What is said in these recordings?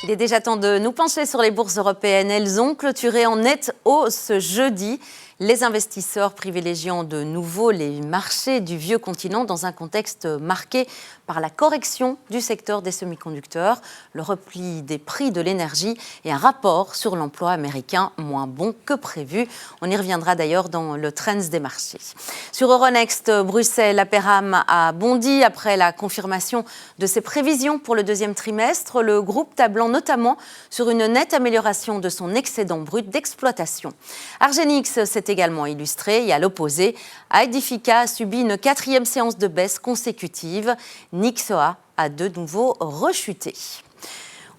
Il est déjà temps de nous pencher sur les bourses européennes. Elles ont clôturé en nette hausse jeudi. Les investisseurs privilégiant de nouveau les marchés du vieux continent dans un contexte marqué par la correction du secteur des semi-conducteurs, le repli des prix de l'énergie et un rapport sur l'emploi américain moins bon que prévu. On y reviendra d'ailleurs dans le Trends des marchés. Sur Euronext, Bruxelles, Aperam a bondi après la confirmation de ses prévisions pour le deuxième trimestre, le groupe tablant notamment sur une nette amélioration de son excédent brut d'exploitation. Argenix s'est également illustré et à l'opposé, Aedifica a subi une 4e séance de baisse consécutive. Nyxoah a de nouveau rechuté.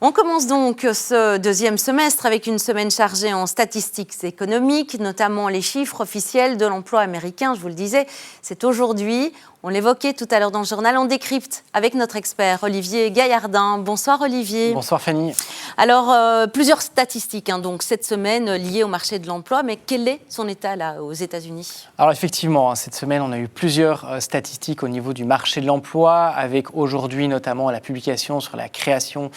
On commence donc ce deuxième semestre avec une semaine chargée en statistiques économiques, notamment les chiffres officiels de l'emploi américain. Je vous le disais, c'est aujourd'hui. On l'évoquait tout à l'heure dans le journal, on décrypte avec notre expert Olivier Gaillardin. Bonsoir Olivier. Bonsoir Fanny. Alors, plusieurs statistiques donc, cette semaine liées au marché de l'emploi, mais quel est son état là aux États-Unis ? Alors effectivement, cette semaine, on a eu plusieurs statistiques au niveau du marché de l'emploi, avec aujourd'hui notamment la publication sur la création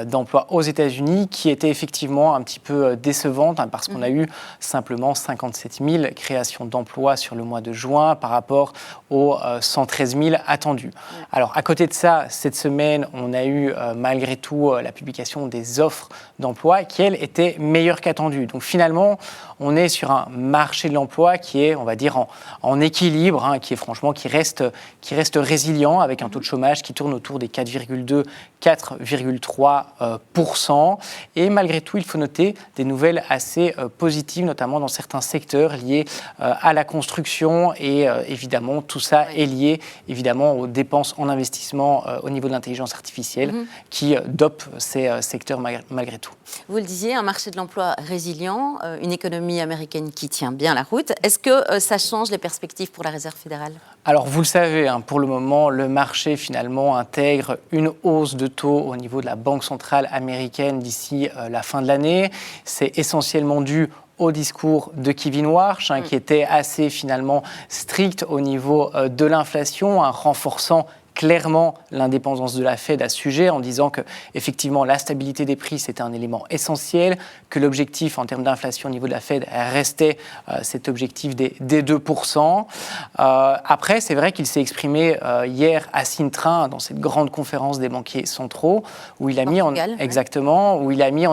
d'emplois aux États-Unis, qui était effectivement un petit peu décevante, parce qu'on a eu simplement 57 000 créations d'emplois sur le mois de juin par rapport aux 113 000 attendus. Alors, à côté de ça, cette semaine, on a eu malgré tout la publication des offres d'emploi qui, elles, étaient meilleures qu'attendues. Donc, finalement, on est sur un marché de l'emploi qui est, on va dire, en équilibre, qui reste résilient, avec un taux de chômage qui tourne autour des 4,2, 4,3%. Et malgré tout, il faut noter des nouvelles assez positives, notamment dans certains secteurs liés à la construction. Et évidemment, tout ça est lié évidemment aux dépenses en investissement au niveau de l'intelligence artificielle qui dopent ces secteurs malgré tout. Vous le disiez, un marché de l'emploi résilient, une économie américaine qui tient bien la route. Est-ce que ça change les perspectives pour la Réserve fédérale ? Alors vous le savez, pour le moment, le marché finalement intègre une hausse de taux au niveau de la Banque centrale américaine d'ici la fin de l'année. C'est essentiellement dû au discours de Kevin Warsh, qui était assez finalement strict au niveau de l'inflation, renforçant clairement l'indépendance de la Fed à ce sujet, en disant que effectivement la stabilité des prix c'était un élément essentiel, que l'objectif en termes d'inflation au niveau de la Fed restait cet objectif des 2%. Après, c'est vrai qu'il s'est exprimé hier à Sintra dans cette grande conférence des banquiers centraux où il a mis en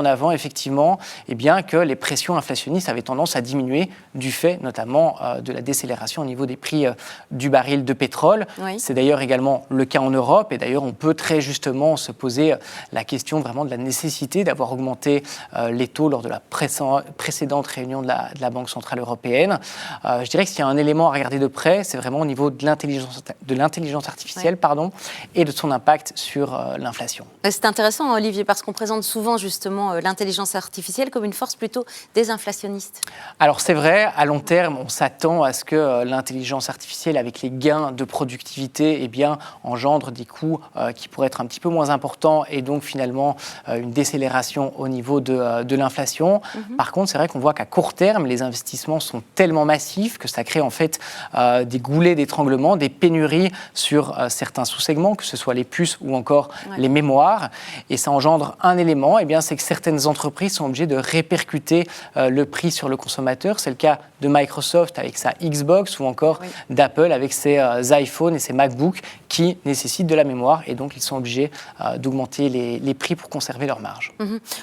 avant effectivement que les pressions inflationnistes avaient tendance à diminuer du fait notamment de la décélération au niveau des prix du baril de pétrole. Oui. C'est d'ailleurs également le cas en Europe, et d'ailleurs on peut très justement se poser la question vraiment de la nécessité d'avoir augmenté les taux lors de la précédente réunion de la Banque centrale européenne. Je dirais que s'il y a un élément à regarder de près, c'est vraiment au niveau de l'intelligence artificielle et de son impact sur l'inflation. C'est intéressant Olivier, parce qu'on présente souvent justement l'intelligence artificielle comme une force plutôt désinflationniste. Alors c'est vrai, à long terme, on s'attend à ce que l'intelligence artificielle, avec les gains de productivité, engendre des coûts qui pourraient être un petit peu moins importants et donc finalement une décélération au niveau de l'inflation. Par contre, c'est vrai qu'on voit qu'à court terme, les investissements sont tellement massifs que ça crée en fait des goulets d'étranglement, des pénuries sur certains sous-segments, que ce soit les puces ou encore les mémoires. Et ça engendre un élément, c'est que certaines entreprises sont obligées de répercuter le prix sur le consommateur. C'est le cas de Microsoft avec sa Xbox ou encore d'Apple avec ses iPhones et ses MacBooks qui nécessitent de la mémoire et donc ils sont obligés d'augmenter les prix pour conserver leur marge.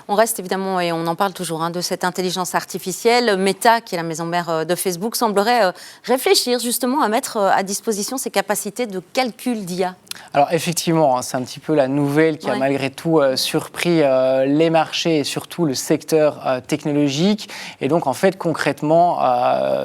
On reste évidemment, et on en parle toujours, de cette intelligence artificielle. Meta, qui est la maison mère de Facebook, semblerait réfléchir justement à mettre à disposition ses capacités de calcul d'IA. Alors effectivement, c'est un petit peu la nouvelle qui a malgré tout surpris les marchés et surtout le secteur technologique. Et donc en fait concrètement,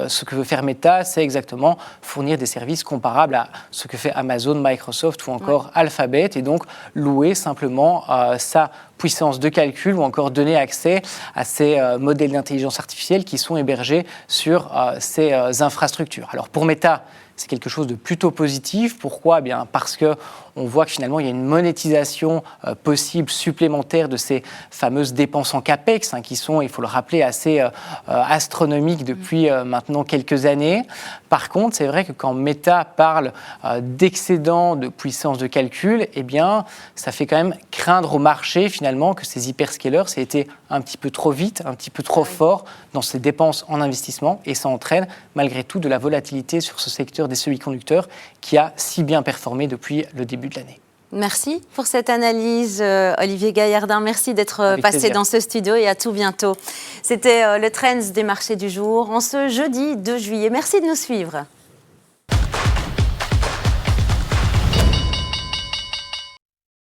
ce que veut faire Meta, c'est exactement fournir des services comparables à ce que fait Amazon, Microsoft ou encore Alphabet, et donc louer simplement sa puissance de calcul ou encore donner accès à ces modèles d'intelligence artificielle qui sont hébergés sur ces infrastructures. Alors pour Meta, c'est quelque chose de plutôt positif. Pourquoi ? Parce que on voit que finalement, il y a une monétisation possible supplémentaire de ces fameuses dépenses en CAPEX, qui sont, il faut le rappeler, assez astronomiques depuis maintenant quelques années. Par contre, c'est vrai que quand Meta parle d'excédent de puissance de calcul, eh bien, ça fait quand même craindre au marché, finalement, que ces hyperscalers, ça a été un petit peu trop vite, un petit peu trop fort dans ces dépenses en investissement, et ça entraîne, malgré tout, de la volatilité sur ce secteur des semi-conducteurs qui a si bien performé depuis le début de l'année. Merci pour cette analyse, Olivier Gaillardin. Merci d'être passé dans ce studio et à tout bientôt. C'était le Trends des marchés du jour en ce jeudi 2 juillet. Merci de nous suivre.